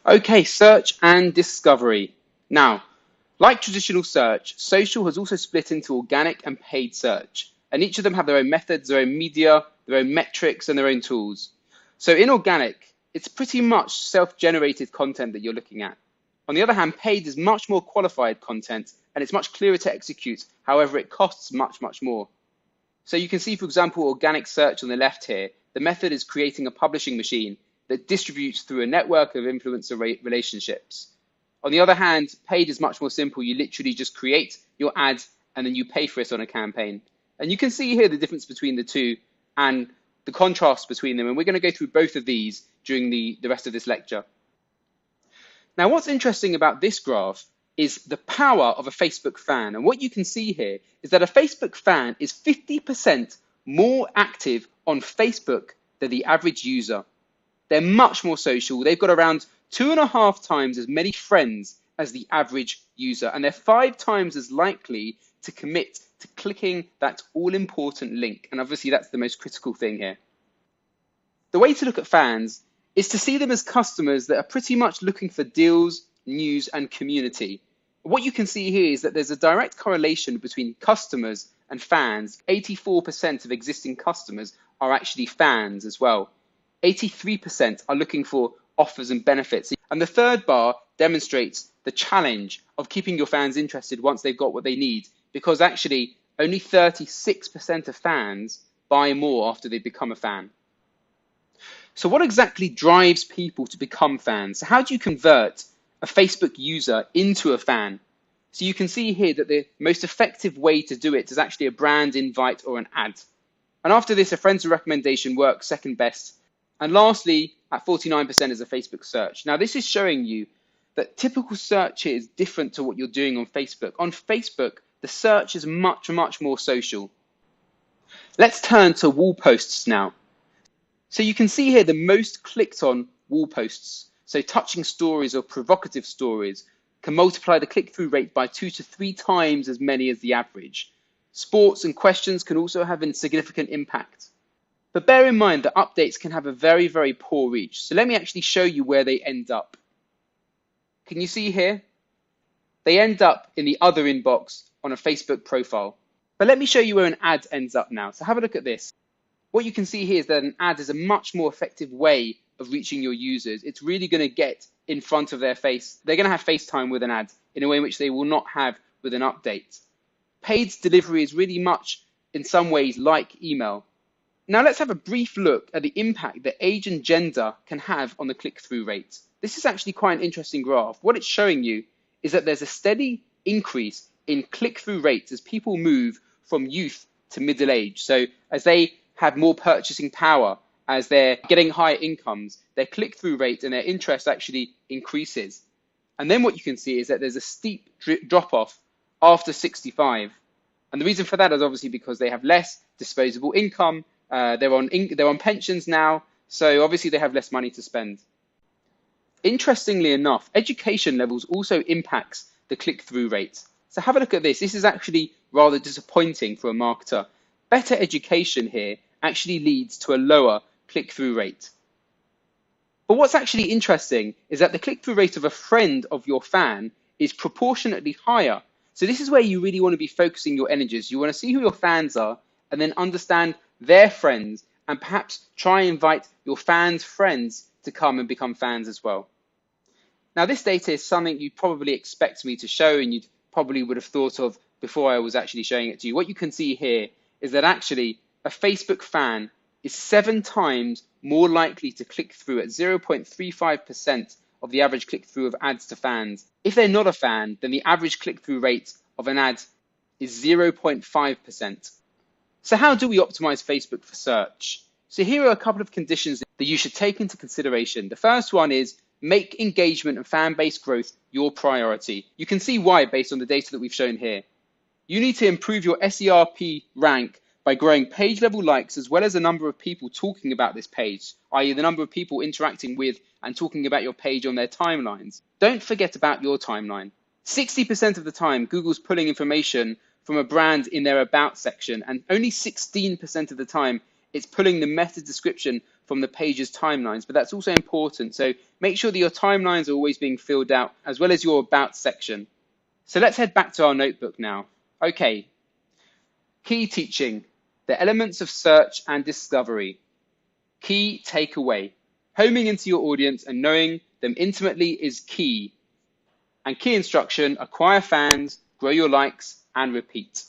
Okay, search and discovery. Now, like traditional search, social has also split into organic and paid search, and each of them have their own methods, their own media, their own metrics, and their own tools. So in organic, it's pretty much self-generated content that you're looking at. On the other hand, paid is much more qualified content, and it's much clearer to execute. However, it costs much, much more. So you can see, for example, organic search on the left here. The method is creating a publishing machine that distributes through a network of influencer relationships. On the other hand, paid is much more simple. You literally just create your ad and then you pay for it on a campaign. And you can see here the difference between the two and the contrast between them. And we're going to go through both of these during the rest of this lecture. Now, what's interesting about this graph is the power of a Facebook fan. And what you can see here is that a Facebook fan is 50% more active on Facebook than the average user. They're much more social. They've got around 2.5 times as many friends as the average user, and they're 5 times as likely to commit to clicking that all-important link. And obviously, that's the most critical thing here. The way to look at fans is to see them as customers that are pretty much looking for deals, news, and community. What you can see here is that there's a direct correlation between customers and fans. 84% of existing customers are actually fans as well. 83% are looking for offers and benefits. And the third bar demonstrates the challenge of keeping your fans interested once they've got what they need, because actually only 36% of fans buy more after they become a fan. So what exactly drives people to become fans? So how do you convert a Facebook user into a fan? So you can see here that the most effective way to do it is actually a brand invite or an ad. And after this, a friend's recommendation works second best. And lastly, at 49% is a Facebook search. Now, this is showing you that typical search here is different to what you're doing on Facebook. On Facebook, the search is much, much more social. Let's turn to wall posts now. So you can see here the most clicked on wall posts. So touching stories or provocative stories can multiply the click-through rate by 2 to 3 times as many as the average. Sports and questions can also have a significant impact. But bear in mind that updates can have a very, very poor reach. So let me actually show you where they end up. Can you see here? They end up in the other inbox on a Facebook profile. But let me show you where an ad ends up now. So have a look at this. What you can see here is that an ad is a much more effective way of reaching your users. It's really going to get in front of their face. They're going to have FaceTime with an ad in a way in which they will not have with an update. Paid delivery is really much, in some ways, like email. Now let's have a brief look at the impact that age and gender can have on the click-through rate. This is actually quite an interesting graph. What it's showing you is that there's a steady increase in click-through rates as people move from youth to middle age. So as they have more purchasing power, as they're getting higher incomes, their click-through rate and their interest actually increases. And then what you can see is that there's a steep drop-off after 65. And the reason for that is obviously because they have less disposable income. They're on pensions now, so obviously they have less money to spend. Interestingly enough, education levels also impacts the click-through rate. So have a look at this. This is actually rather disappointing for a marketer. Better education here actually leads to a lower click-through rate. But what's actually interesting is that the click-through rate of a friend of your fan is proportionately higher. So this is where you really want to be focusing your energies. You want to see who your fans are and then understand their friends and perhaps try and invite your fans' friends to come and become fans as well. Now, this data is something you probably expect me to show and you probably would have thought of before I was actually showing it to you. What you can see here is that actually a Facebook fan is 7 times more likely to click through at 0.35% of the average click-through of ads to fans. If they're not a fan, then the average click-through rate of an ad is 0.5%. So how do we optimize Facebook for search? So here are a couple of conditions that you should take into consideration. The first one is make engagement and fan-base growth your priority. You can see why based on the data that we've shown here. You need to improve your SERP rank by growing page level likes as well as the number of people talking about this page, i.e. the number of people interacting with and talking about your page on their timelines. Don't forget about your timeline. 60% of the time, Google's pulling information from a brand in their about section, and only 16% of the time It's pulling the meta description from the page's timelines, but that's also important. So make sure that your timelines are always being filled out, as well as your about section. So let's head back to our notebook now. Okay, key teaching, the elements of search and discovery. Key takeaway, homing into your audience and knowing them intimately is key. And key instruction, acquire fans, grow your likes, and repeat.